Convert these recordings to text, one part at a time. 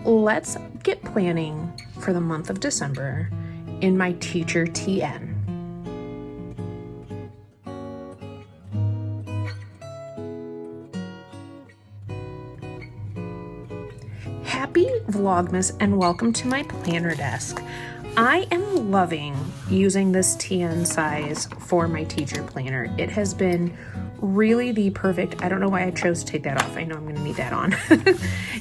let's get planning for the month of December in my teacher TN. Happy Vlogmas and welcome to my planner desk. I am loving using this TN size for my teacher planner. It has been really the perfect, I don't know why I chose to take that off. I know I'm going to need that on.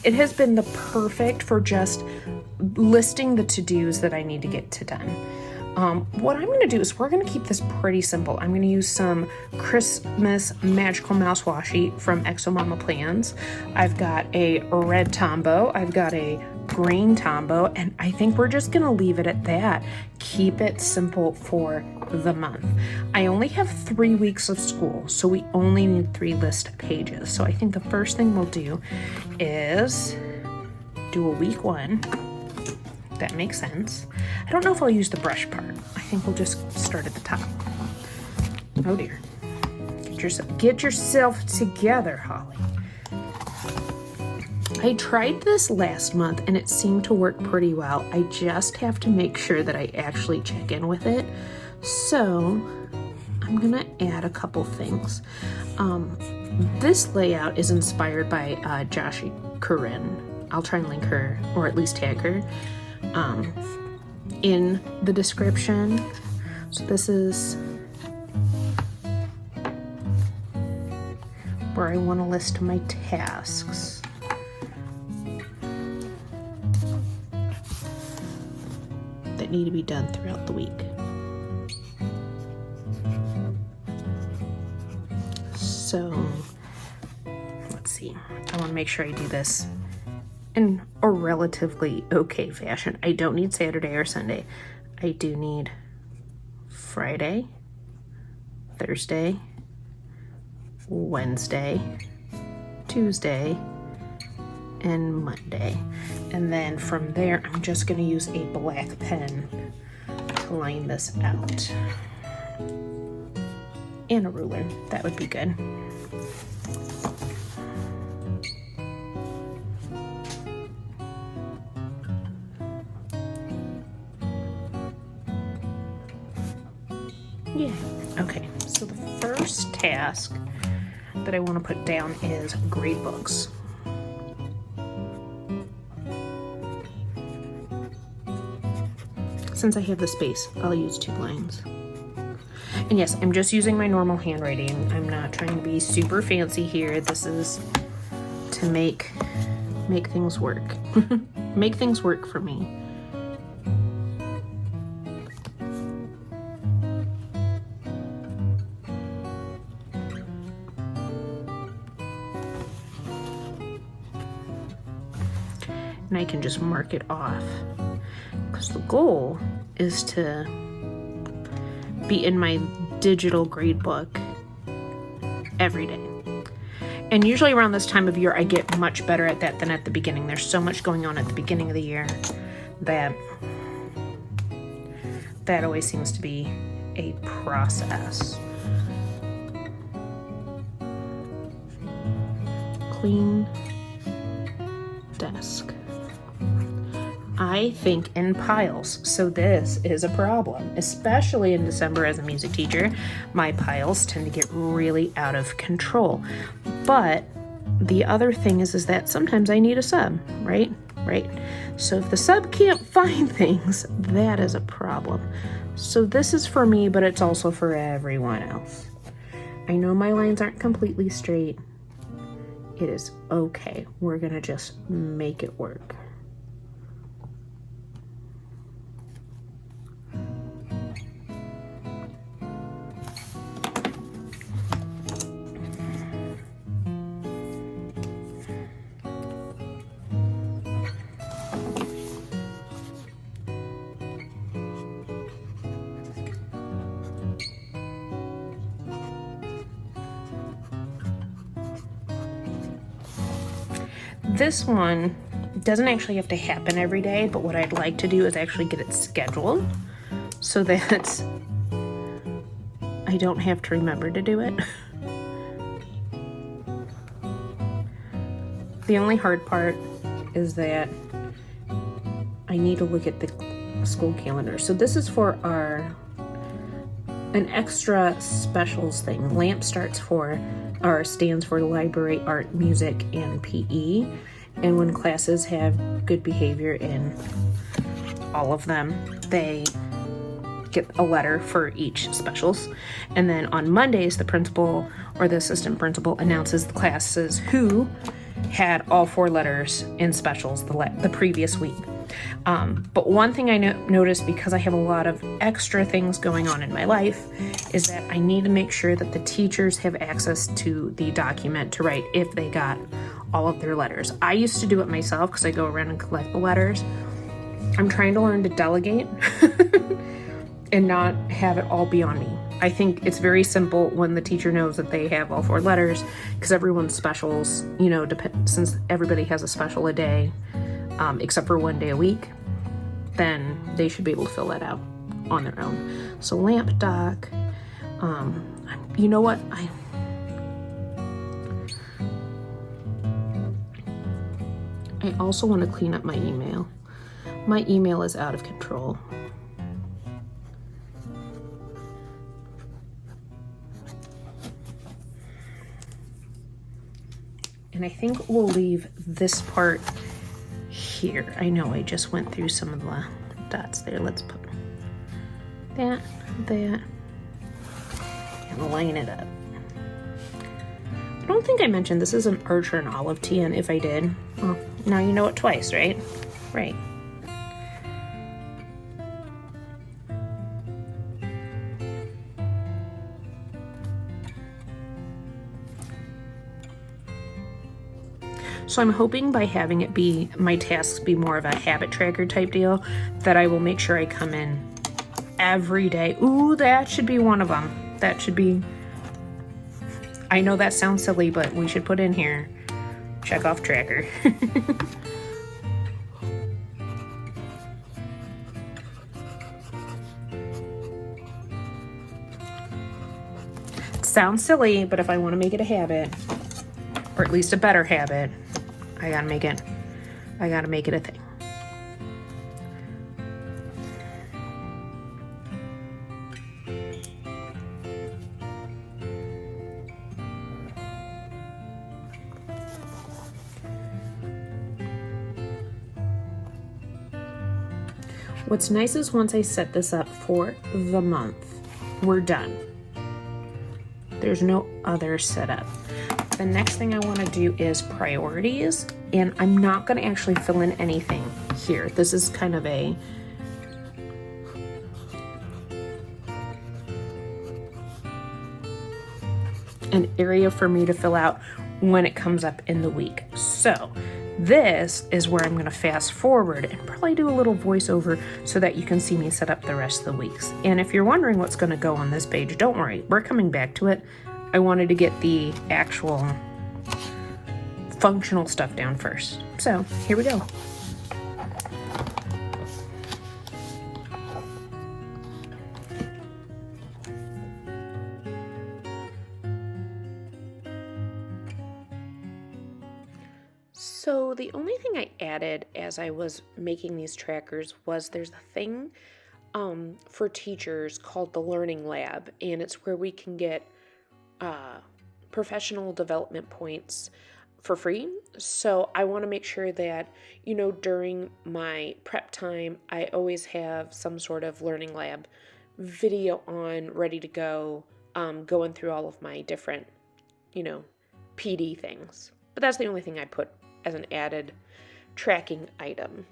It has been the perfect for just listing the to-dos that I need to get to done. What I'm going to do is we're going to keep this pretty simple. I'm going to use some Christmas Magical Mouse Washi from Exo Mama Plans. I've got a red Tombow. I've got a green Tombow, and I think we're just going to leave it at that. Keep it simple for the month. I only have 3 weeks of school, so we only need 3 list pages. So I think the first thing we'll do is do a week 1. That makes sense. I don't know if I'll use the brush part. I think we'll just start at the top. Oh dear. Get yourself together, Holly. I tried this last month and it seemed to work pretty well. I just have to make sure that I actually check in with it. So I'm gonna add a couple things. This layout is inspired by Joshi Corinne. I'll try and link her, or at least tag her, in the description. So this is where I want to list my tasks. That need to be done throughout the week. So let's see. I want to make sure I do this in a relatively okay fashion. I don't need Saturday or Sunday. I do need Friday, Thursday, Wednesday, Tuesday, and Monday. And then from there, I'm just gonna use a black pen to line this out. And a ruler, that would be good. Yeah, okay, so the first task that I want to put down is grade books. Since I have the space, I'll use 2 lines. And yes, I'm just using my normal handwriting. I'm not trying to be super fancy here. This is to make things work. Make things work for me. And I can just mark it off, because the goal is to be in my digital grade book every day. And usually around this time of year, I get much better at that than at the beginning. There's so much going on at the beginning of the year that always seems to be a process. Clean desk. I think in piles, so this is a problem, especially in December as a music teacher. My piles tend to get really out of control. But the other thing is that sometimes I need a sub, right? So if the sub can't find things, that is a problem. So this is for me, but it's also for everyone else. I know my lines aren't completely straight. It is okay. We're gonna just make it work. This one doesn't actually have to happen every day, but what I'd like to do is actually get it scheduled so that I don't have to remember to do it. The only hard part is that I need to look at the school calendar. So this is for an extra specials thing. LAMP stands for library, art, music, and PE. And when classes have good behavior in all of them, they get a letter for each specials. And then on Mondays, the principal or the assistant principal announces the classes who had all 4 letters in specials the previous week. But one thing I noticed, because I have a lot of extra things going on in my life, is that I need to make sure that the teachers have access to the document to write if they got all of their letters. I used to do it myself because I go around and collect the letters. I'm trying to learn to delegate and not have it all be on me. I think it's very simple when the teacher knows that they have all 4 letters, because everyone's specials, since everybody has a special a day, except for 1 day a week, then they should be able to fill that out on their own. So LAMP doc, you know what? I also want to clean up my email. My email is out of control. And I think we'll leave this part here. I know I just went through some of the dots there. Let's put that, and line it up. I don't think I mentioned this is an Archer and Olive tea, and if I did, well, now you know it twice, right? Right. So I'm hoping by having it be, my tasks be more of a habit tracker type deal, that I will make sure I come in every day. Ooh, that should be one of them. That should be, I know that sounds silly, but we should put in here, check off tracker. Sounds silly, but if I want to make it a habit, or at least a better habit, I gotta make it a thing. What's nice is once I set this up for the month, we're done. There's no other setup. The next thing I want to do is priorities, and I'm not going to actually fill in anything here. This is kind of an area for me to fill out when it comes up in the week. So this is where I'm going to fast forward and probably do a little voiceover so that you can see me set up the rest of the weeks. And if you're wondering what's going to go on this page, don't worry, we're coming back to it. I wanted to get the actual functional stuff down first. So here we go. So the only thing I added as I was making these trackers was there's a thing for teachers called the Learning Lab, and it's where we can get professional development points for free. So I want to make sure that, during my prep time, I always have some sort of Learning Lab video on, ready to go, going through all of my different, PD things. But that's the only thing I put as an added tracking item.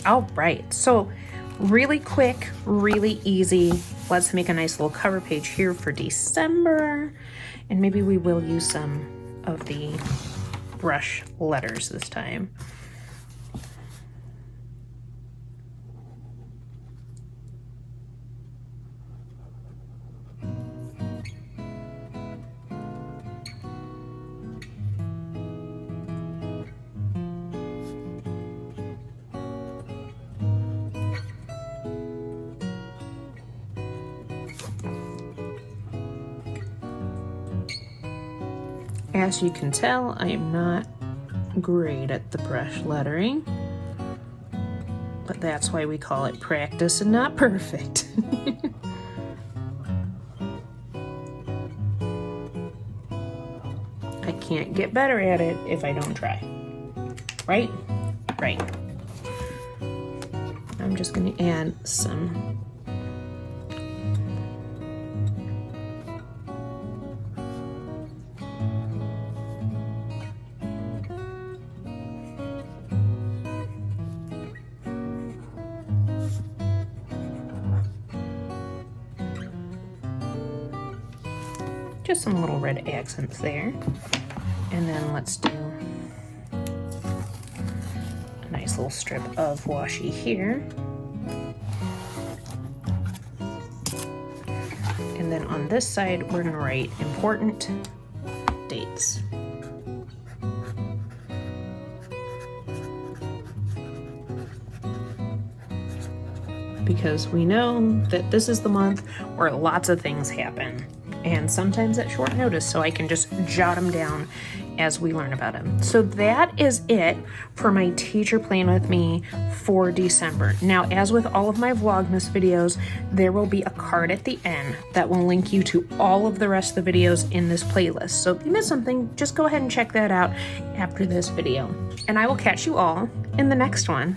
All right, so really quick, really easy. Let's make a nice little cover page here for December. And maybe we will use some of the brush letters this time. As you can tell, I am not great at the brush lettering, but that's why we call it practice and not perfect. I can't get better at it if I don't try. Right? Right. I'm just going to add some little red accents there. And then let's do a nice little strip of washi here. And then on this side, we're going to write important dates. Because we know that this is the month where lots of things happen, and sometimes at short notice, so I can just jot them down as we learn about them. So that is it for my teacher plan with me for December. Now, as with all of my Vlogmas videos, there will be a card at the end that will link you to all of the rest of the videos in this playlist. So if you missed something, just go ahead and check that out after this video. And I will catch you all in the next one.